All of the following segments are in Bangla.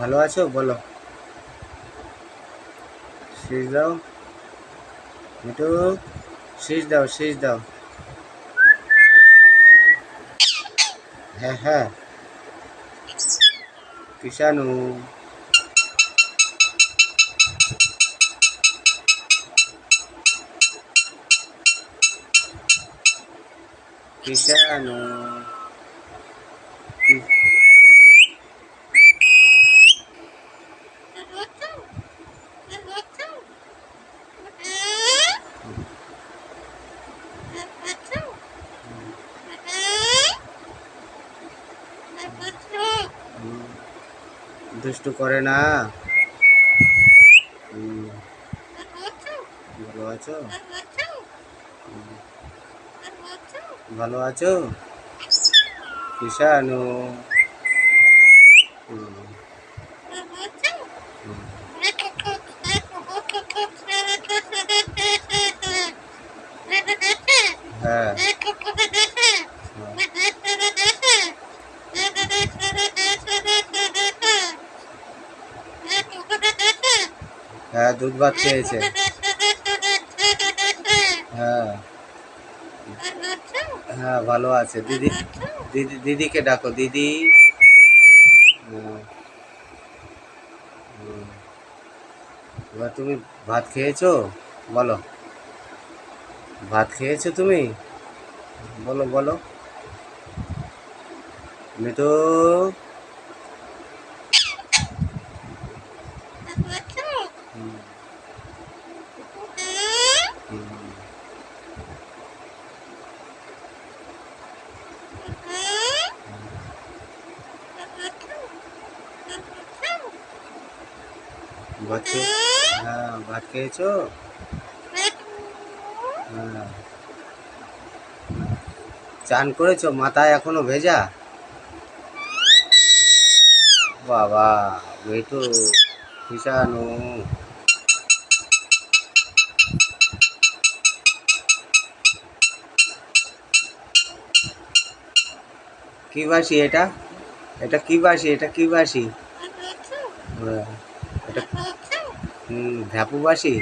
ভালো আছো বলো। শীষ দাও মিঠু, শীষ দাও, শীষ দাও। হ্যাঁ হ্যাঁ, কিষাণু। কিষাণু। দুষ্টু করে না। হুম, ভালো আছো? ভালো আছো কিষাণু? হুম, হুম, হ্যাঁ হ্যাঁ, দুধ ভাত খেয়েছে। হ্যাঁ হ্যাঁ, ভালো আছে দিদি। দিদিকে ডাকো দিদি। হুম, হুম। এবার তুমি ভাত খেয়েছো বলো। ভাত খেয়েছো তুমি? বলো বলো মিঠু। হুম, হুম। ভাত হ্যাঁ, ভাত খেয়েছো? হ্যাঁ। চান করেছো? মাথায় এখনো ভেজা? বাবা, মিঠু, কিষাণু। কি বাসি এটা? এটা কি বাসি? এটা কি বাসি? হ্যাঁ, এটা ধ্যাপু বাসি।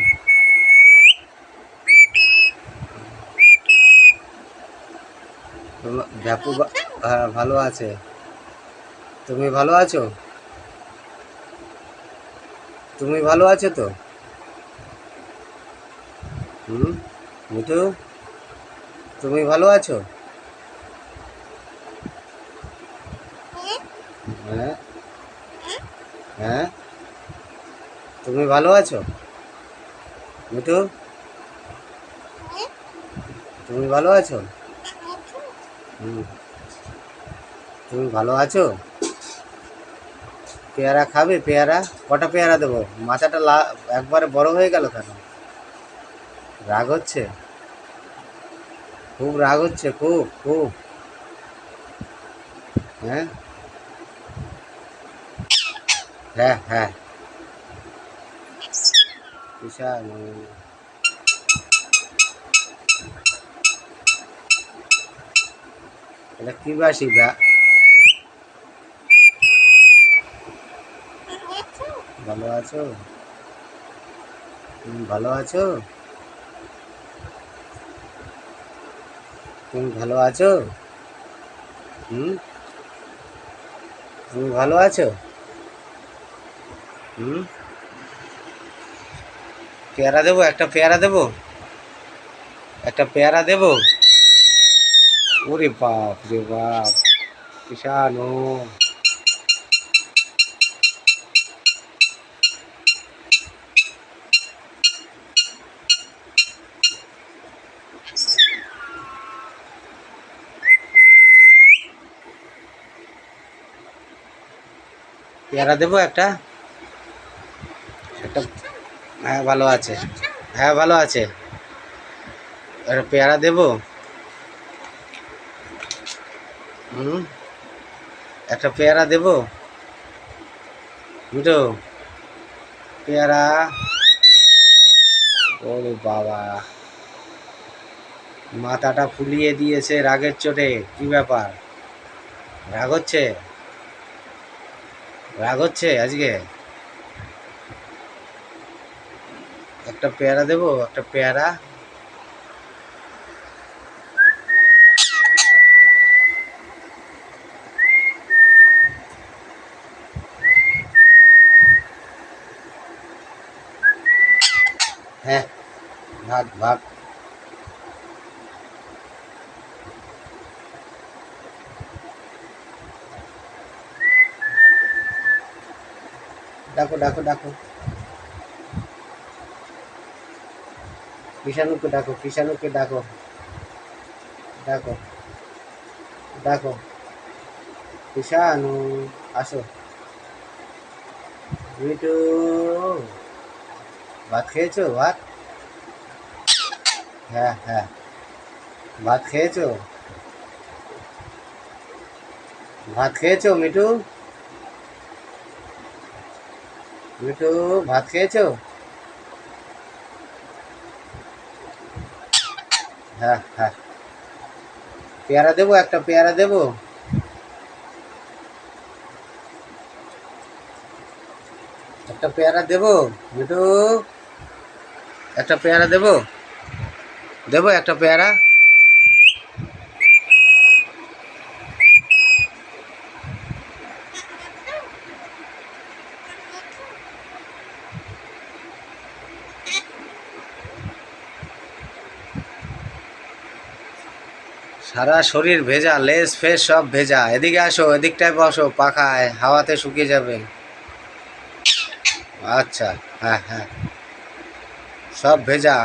হ্যাঁ, ভালো আছে। তুমি ভালো আছো? তুমি ভালো আছো তো? হুম, মিঠু, তুমি ভালো আছো? হ্যাঁ হ্যাঁ, তুমি ভালো আছো মিঠু? তুমি ভালো আছো? হুম, তুমি ভালো আছো? পেয়ারা খাবে? পেয়ারা কটা পেয়ারা দেবো? মাথাটা একবারে বড় হয়ে গেল কেন? রাগ হচ্ছে? খুব রাগ হচ্ছে, খুব খুব। হ্যাঁ হ্যাঁ হ্যাঁ, বিশাল। এটা কি বাসি ভালো আছো? তুমি ভালো আছো? তুমি ভালো আছো? হুম, তুমি ভালো আছো? হুম, পেয়ারা দেবো? একটা পেয়ারা দেবো? একটা পেয়ারা দেবো? ওরে বাপ রে বাপ, কিষাণু। পেয়ারা দেবো একটা? একটা, হ্যাঁ ভালো আছে। হ্যাঁ ভালো আছে। একটা পেয়ারা দেবো? হুম, একটা পেয়ারা দেবো বুঝো? পেয়ারা। ওরে বাবা, মাথাটা ফুলিয়ে দিয়েছে রাগের চোটে। কি ব্যাপার? রাগ হচ্ছে? রাগ হচ্ছে আজকে? একটা পেয়ারা দেবো, একটা পেয়ারা। হ্যাঁ, ভাগ ভাগ। ডাকো ডাকো ডাকো, কিষাণুকে ডাকো, কিষাণুকে ডাকো, ডাকো ডাকো, কিষাণু আসো। মিঠু, ভাত খেয়েছো? ভাত, হ্যাঁ হ্যাঁ, ভাত খেয়েছো? ভাত খেয়েছো মিঠু? মিঠু, ভাত খেয়েছো? হ্যাঁ হ্যাঁ, পেয়ারা দেবো, একটা পেয়ারা দেবো। একটা পেয়ারা দেবো মিঠু, একটা পেয়ারা দেবো, দেবো একটা পেয়ারা। সারা শরীর ভেজা, লেজ ফেস সব ভেজা। এদিকে আসো, এদিকটায় বসো, পাখায় হাওয়াতে শুকিয়ে যাবে। আচ্ছা, হ্যাঁ হ্যাঁ, সব ভেজা,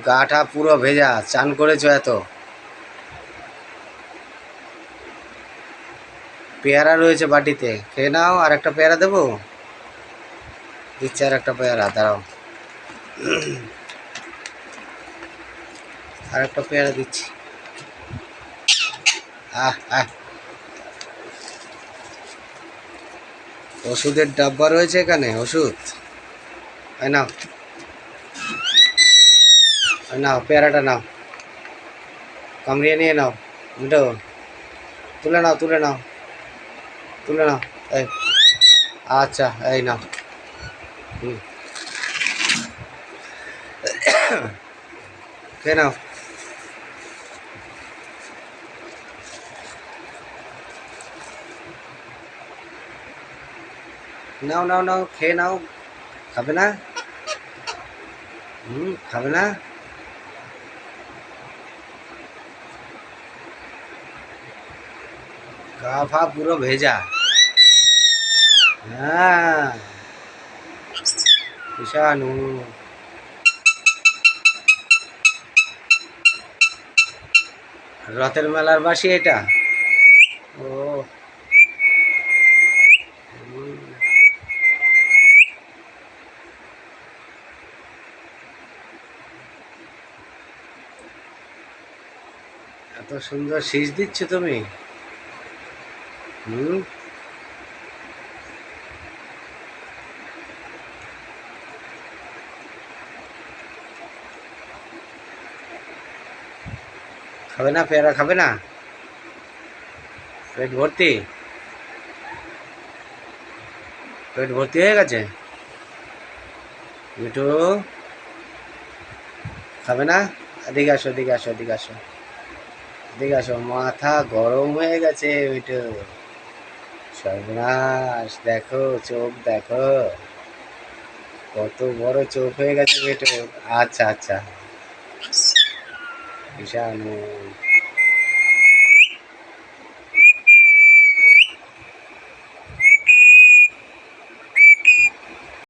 গাটা পুরো ভেজা। চান করেছো এত? পেয়ারা রয়েছে বাটিতে, খেয়ে নাও। আর একটা পেয়ারা দেবো? দিচ্ছি আর একটা পেয়ারা, দাঁড়াও। আর একটা পেয়ারা দিচ্ছি। আহ আহ, ওষুধের ডাব্বা রয়েছে এখানে, ওষুধ। এই নাও, এই নাও পেয়ারাটা নাও, কামড়িয়ে নিয়ে নাও। মিঠো, তুলে নাও, তুলে নাও, তুলে নাও। এই, আচ্ছা, এই নাও। হুম, খেয়ে নাও। নাও নাও নাও, খেয়ে নাও। খাবে না? খাবে না? গা ফা পুরো ভেজা। হ্যাঁ, কিষাণু। রথের মেলার বাসি এটা। ও, হুম, এত সুন্দর শীষ দিচ্ছ তুমি। হুম, খাবে না? পেয়ারা খাবে না? পেট ভর্তি? পেট ভর্তি হয়ে গেছে? মিঠু, খাবে না? এদিকে আসো, এদিকে আসো, এদিকে আসো, এদিকে আসো। মাথা গরম হয়ে গেছে মিঠু। সর্বনাশ, দেখো চোখ দেখো, কত বড় চোখ হয়ে গেছে মিঠু। আচ্ছা আচ্ছা, বিশাল।